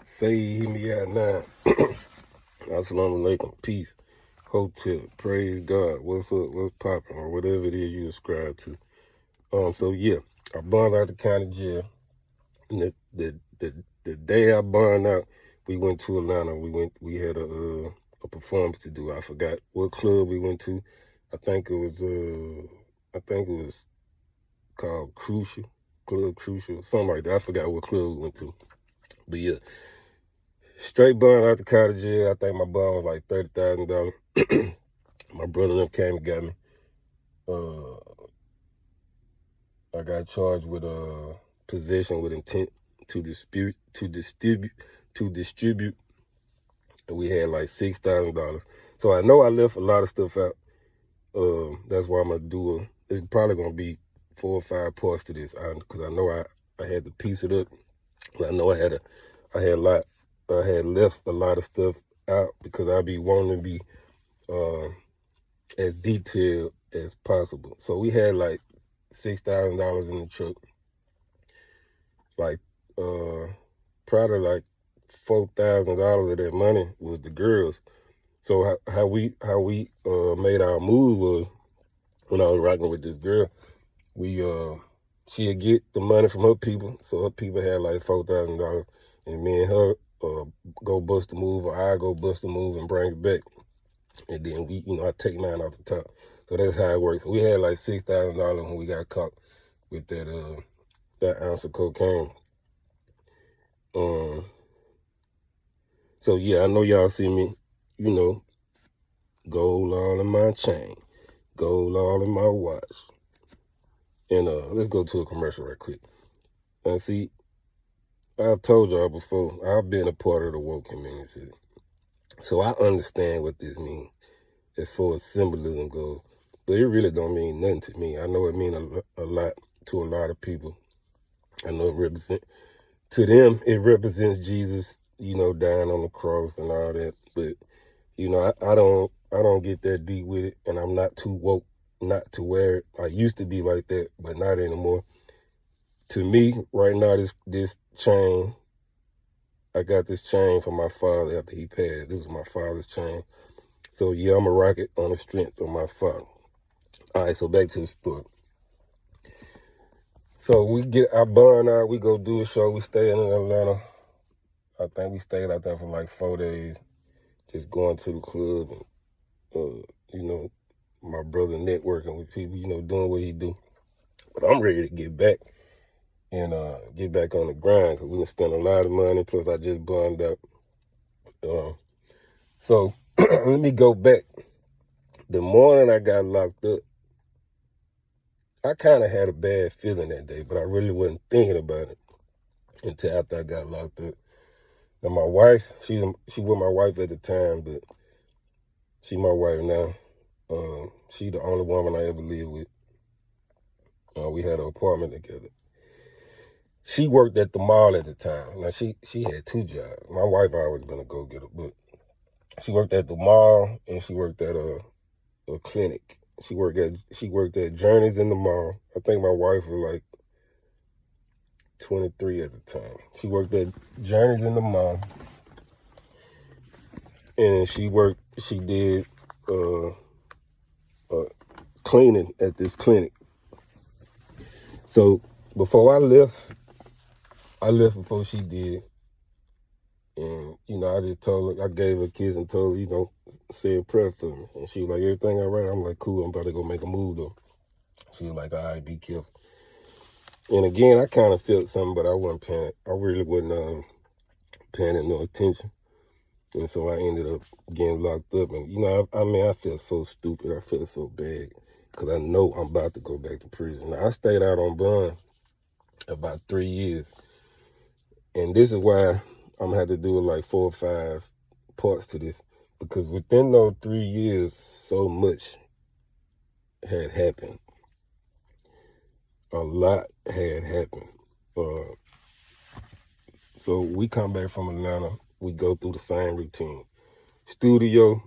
Say, hear me out now. Assalamu alaikum. Peace. Hotel. Praise God. What's up? What's popping? Or whatever it is you ascribe to. So yeah, I burned out the county jail. And the day I burned out, we went to Atlanta. We had a performance to do. I forgot what club we went to. I think it was called Crucial, Club Crucial, something like that. I forgot what club we went to. But yeah, straight bond out the county jail. I think my bond was like $30,000. My brother and them came and got me. I got charged with possession with intent to distribute, and we had like $6,000. So I know I left a lot of stuff out. That's why I'm gonna do it's probably gonna be 4 or 5 parts to this, because I know I had to piece it up. I know I had left a lot of stuff out because I be wanting to be as detailed as possible. So we had like $6,000 in the truck. Like probably like $4,000 of that money was the girls. So how we made our move was, when I was rocking with this girl, she'd get the money from her people. So her people had like $4,000, and me and her go bust a move, or I go bust a move and bring it back. And then I take mine off the top. So that's how it works. So we had like $6,000 when we got caught with that ounce of cocaine. So yeah, I know y'all see me, gold all in my chain, gold all in my watch. And let's go to a commercial right quick. And see, I've told y'all before, I've been a part of the woke community. So I understand what this means as far as symbolism goes. But it really don't mean nothing to me. I know it means a lot to a lot of people. I know to them, it represents Jesus, dying on the cross and all that. But, I don't get that deep with it, and I'm not too woke not to wear it. I used to be like that, but not anymore. To me, right now, this chain, I got this chain from my father after he passed. This was my father's chain. So yeah, I'm a rocket on the strength of my father. All right, so back to the story. So we get our bond out, we go do a show. We stay in Atlanta. I think we stayed out there for like 4 days, just going to the club and, my brother networking with people, doing what he do. But I'm ready to get back and get back on the grind, because we done spent a lot of money, plus I just bond out. So let me go back. The morning I got locked up, I kind of had a bad feeling that day, but I really wasn't thinking about it until after I got locked up. Now my wife, she was my wife at the time, but she my wife now. She the only woman I ever lived with. We had an apartment together. She worked at the mall at the time. Now she had 2 jobs. My wife always been a go-getter, but she worked at the mall and she worked at a clinic. She worked at Journeys in the mall. I think my wife was like 23 at the time. She worked at Journeys in the mall, and she did cleaning at this clinic. So before I left before she did. And, I just told her, I gave her a kiss and told her, say a prayer for me. And she was like, everything all right? I'm like, cool, I'm about to go make a move though. She was like, all right, be careful. And again, I kind of felt something, but I wasn't paying, I really wasn't paying it no attention. And so I ended up getting locked up. And, I felt so stupid. I felt so bad, because I know I'm about to go back to prison. Now, I stayed out on bond about 3 years. And this is why I'm gonna have to do like 4 or 5 parts to this, because within those 3 years, so much had happened. A lot had happened. So we come back from Atlanta, we go through the same routine. Studio,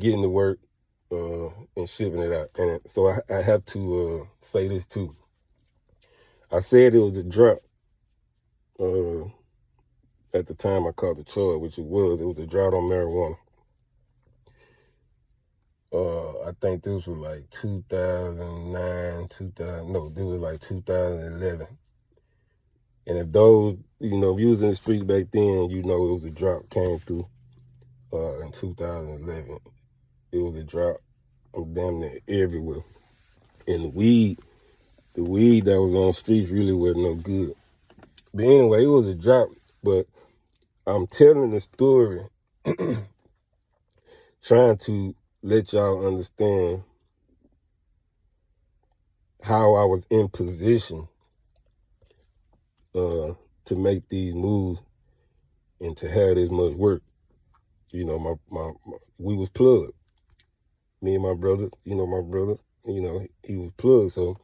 getting to work, and shipping it out. And so I have to say this too. I said it was a drop at the time I caught the charge, which it was a drought on marijuana. I think this was like 2009, this was like 2011. And if those, if you was in the streets back then, it was a drought came through in 2011. It was a drought. I'm damn near everywhere. And the weed that was on the streets really wasn't no good. But anyway, it was a drought. But I'm telling the story trying to let y'all understand how I was in position to make these moves and to have this much work. We was plugged. Me and my brothers, he was plugged. So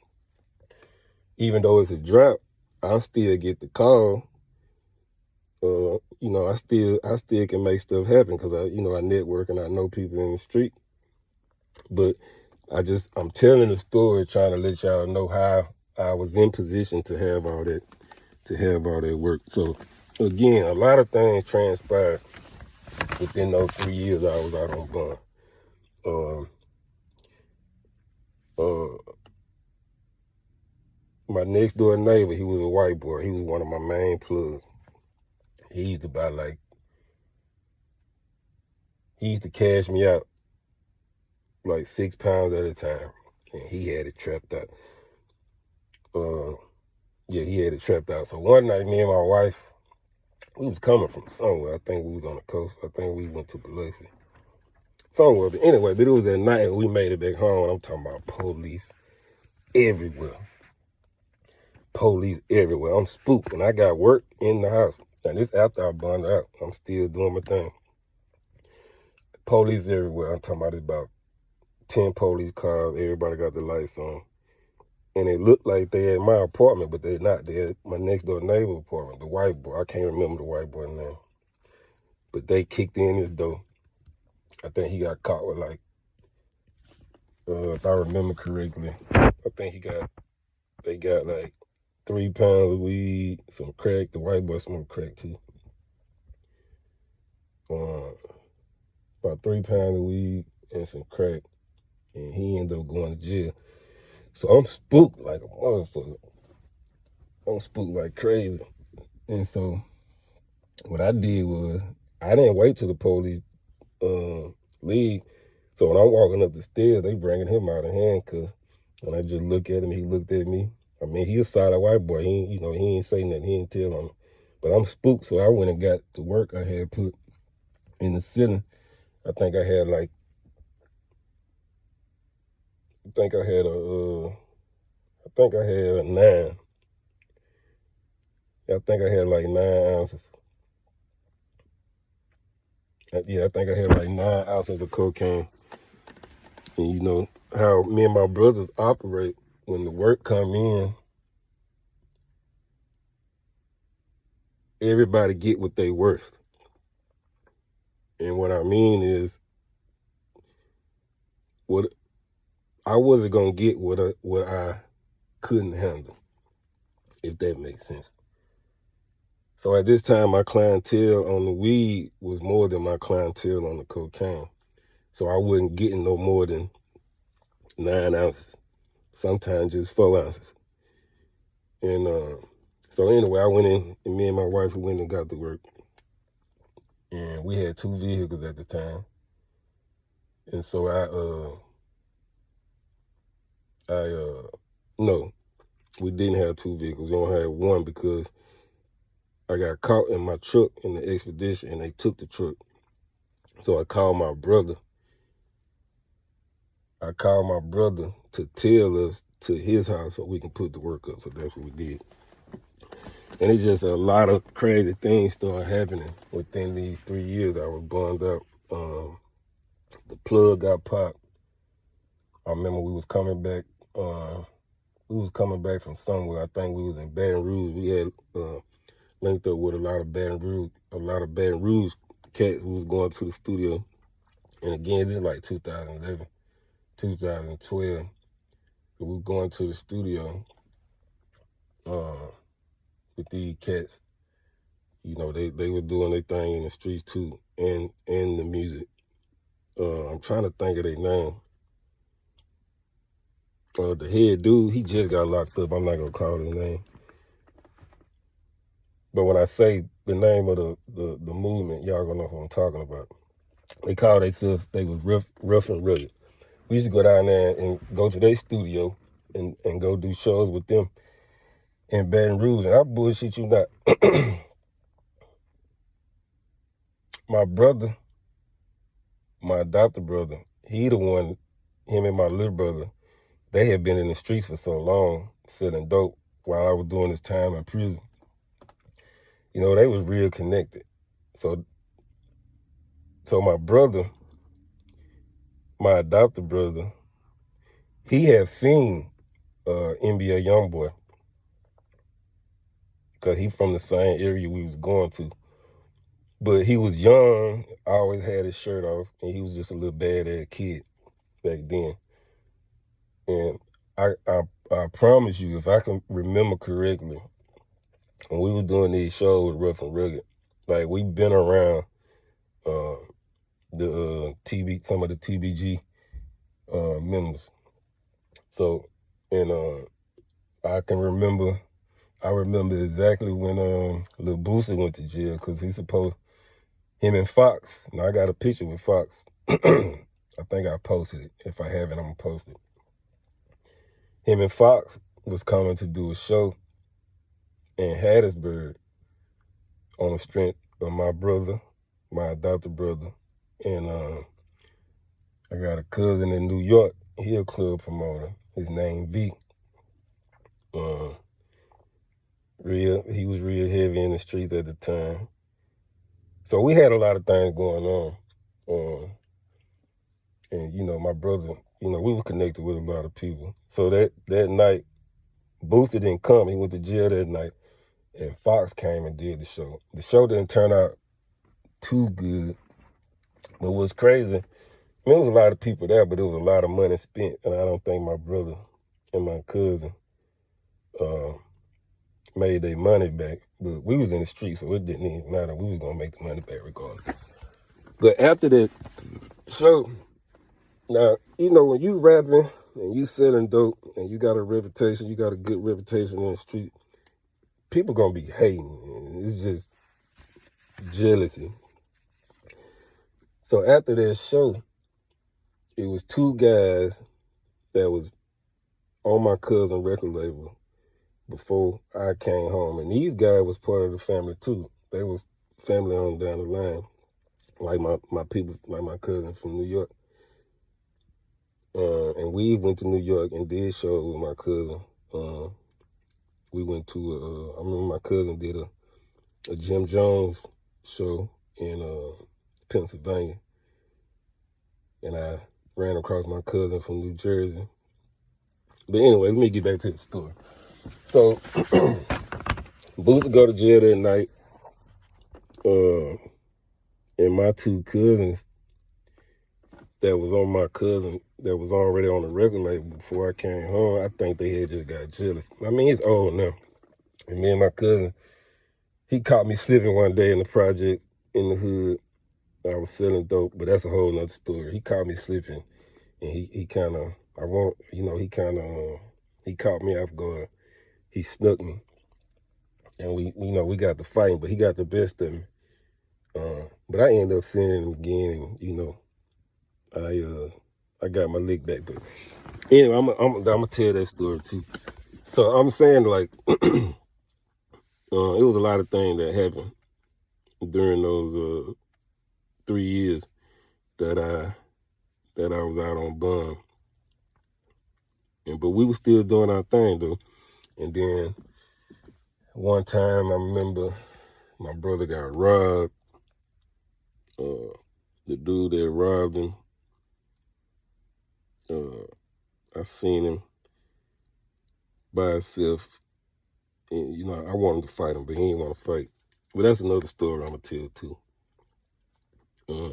even though it's a drought, I still get the call. I still can make stuff happen because I network and I know people in the street. But I'm telling the story trying to let y'all know how I was in position to have all that work. So again, a lot of things transpired within those 3 years I was out on bond. My next door neighbor, he was a white boy. He was one of my main plugs. He used to cash me out like 6 pounds at a time. And he had it trapped out. He had it trapped out. So one night, me and my wife, we was coming from somewhere. I think we was on the coast. I think we went to Biloxi. Somewhere. But anyway, it was at night and we made it back home. I'm talking about police everywhere. Police everywhere. I'm spooked. And I got work in the house. And this after I bonded out. I'm still doing my thing. Police everywhere. I'm talking about about 10 police cars. Everybody got the lights on. And it looked like they at my apartment, but they're not. They're at my next door neighbor apartment, the white boy. I can't remember the white boy's name. But they kicked in his door. I think he got caught with if I remember correctly, I think they got like 3 pounds of weed, some crack. The white boy smoked crack too. About 3 pounds of weed and some crack. And he ended up going to jail. So I'm spooked like a motherfucker. I'm spooked like crazy. And so what I did was I didn't wait till the police leave. So when I'm walking up the stairs, they bringing him out of handcuffs. And I just look at him, he looked at me. I mean, he a solid white boy. He ain't say nothing. He ain't tell on me. But I'm spooked, so I went and got the work I had put in the ceiling. I think I had a a 9. I think I had like 9 ounces. I think I had like 9 ounces of cocaine. And you know how me and my brothers operate. When the work come in, everybody get what they worth. And what I mean is, what I wasn't gonna get what I couldn't handle, if that makes sense. So at this time, my clientele on the weed was more than my clientele on the cocaine. So I wasn't getting no more than 9 ounces, sometimes just 4 ounces. And so anyway, I went in, and me and my wife, we went and got to work. And we had 2 vehicles at the time. And so no, we didn't have 2 vehicles. We only had 1 because I got caught in my truck in the expedition and they took the truck. So I called my brother. To tell us to his house so we can put the work up. So that's what we did. And it's just a lot of crazy things started happening within these 3 years I was bonded up. The plug got popped. I remember we was coming back from somewhere. I think we was in Baton Rouge. We had linked up with a lot of Baton Rouge cats who was going to the studio. And again, this is like 2011, 2012. We were going to the studio with these cats. You know, they were doing their thing in the streets too, and the music. I'm trying to think of their name. The head dude, he just got locked up. I'm not gonna call his name. But when I say the name of the movement, y'all gonna know who I'm talking about. They call themselves, they was rough and rugged. We used to go down there and go to their studio and go do shows with them in Baton Rouge. And I bullshit you not. My brother, my adopted brother, he the one, him and my little brother, they had been in the streets for so long selling dope while I was doing this time in prison. You know, they was real connected. So my brother, my adopted brother, he have seen NBA Youngboy, because he from the same area we was going to. But he was young, always had his shirt off, and he was just a little badass kid back then. And I promise you, if I can remember correctly, when we were doing these shows with Rough and Rugged, like we've been around some of the TBG members. So, and I remember exactly when Lil Boosie went to jail, because him and Fox, and I got a picture with Fox. I think I posted it. If I haven't, I'm gonna post it. Him and Fox was coming to do a show in Hattiesburg on the strength of my brother, my adopted brother, and I got a cousin in New York. He a club promoter. His name V. He was real heavy in the streets at the time. So we had a lot of things going on. And, you know, my brother, you know, we were connected with a lot of people. So that night, Booster didn't come. He went to jail that night. And Fox came and did the show. The show didn't turn out too good. But what's crazy, I mean, there was a lot of people there, but there was a lot of money spent. And I don't think my brother and my cousin made their money back. But we was in the street, so it didn't even matter. We was going to make the money back regardless. But after that show, now, you know, when you rapping and you selling dope and you got a reputation, you got a good reputation in the street, people going to be hating. It's just jealousy. So after that show, it was two guys that was on my cousin record label before I came home. And these guys was part of the family too. They was family on down the line, like my people, like my cousin from New York. And we went to New York and did shows with my cousin. We went to, I remember my cousin did a Jim Jones show in Pennsylvania. And I ran across my cousin from New Jersey. But anyway, let me get back to the story. So, Booster go to jail that night. And my two cousins that was on my cousin that was already on the record label before I came home, I think they had just got jealous. I mean, he's old now. And me and my cousin, he caught me slipping one day in the project in the hood. I was selling dope, but that's a whole nother story. He caught me slipping, and he kind of, he caught me off guard. He snuck me, and we got to fighting, but he got the best of me. But I ended up seeing him again, and I got my lick back. But anyway, I'm gonna tell that story too. So I'm saying, like, it was a lot of things that happened during those 3 years that I was out on bond. But we were still doing our thing though. And then one time I remember my brother got robbed. The dude that robbed him, I seen him by himself. And, I wanted to fight him, but he didn't want to fight. But that's another story I'm going to tell too.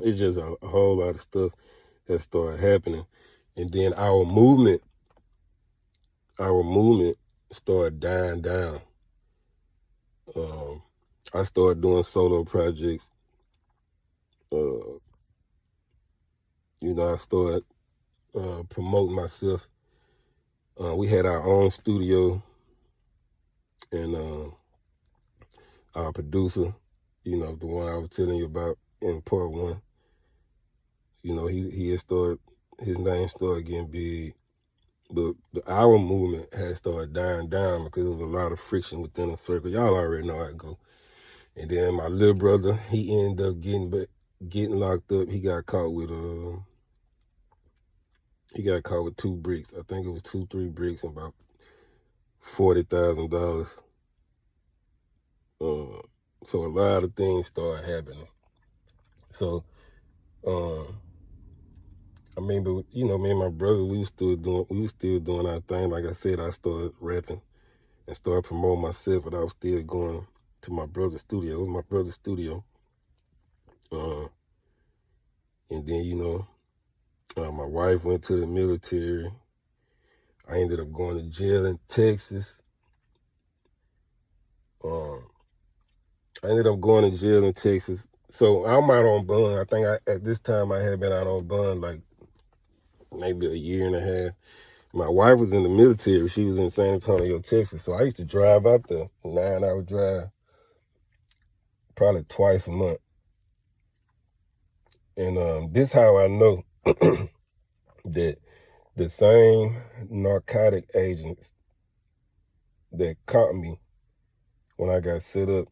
It's just a whole lot of stuff that started happening. And then our movement started dying down. I started doing solo projects. I started promoting myself. We had our own studio, and our producer, the one I was telling you about in part one, he had started, his name started getting big, but our movement had started dying down because there was a lot of friction within the circle. Y'all already know how it go. And then my little brother, he ended up getting locked up. He got caught with 2 bricks. I think it was 2-3 bricks and about $40,000. So a lot of things started happening. So, but me and my brother, we was still doing our thing. Like I said, I started rapping and started promoting myself, but I was still going to my brother's studio. It was my brother's studio. And then, my wife went to the military. I ended up going to jail in Texas. So I'm out on bond. I think at this time I had been out on bond like maybe a year and a half. My wife was in the military. She was in San Antonio, Texas. So I used to drive out there, 9-hour drive, probably twice a month. And this how I know that the same narcotic agents that caught me when I got set up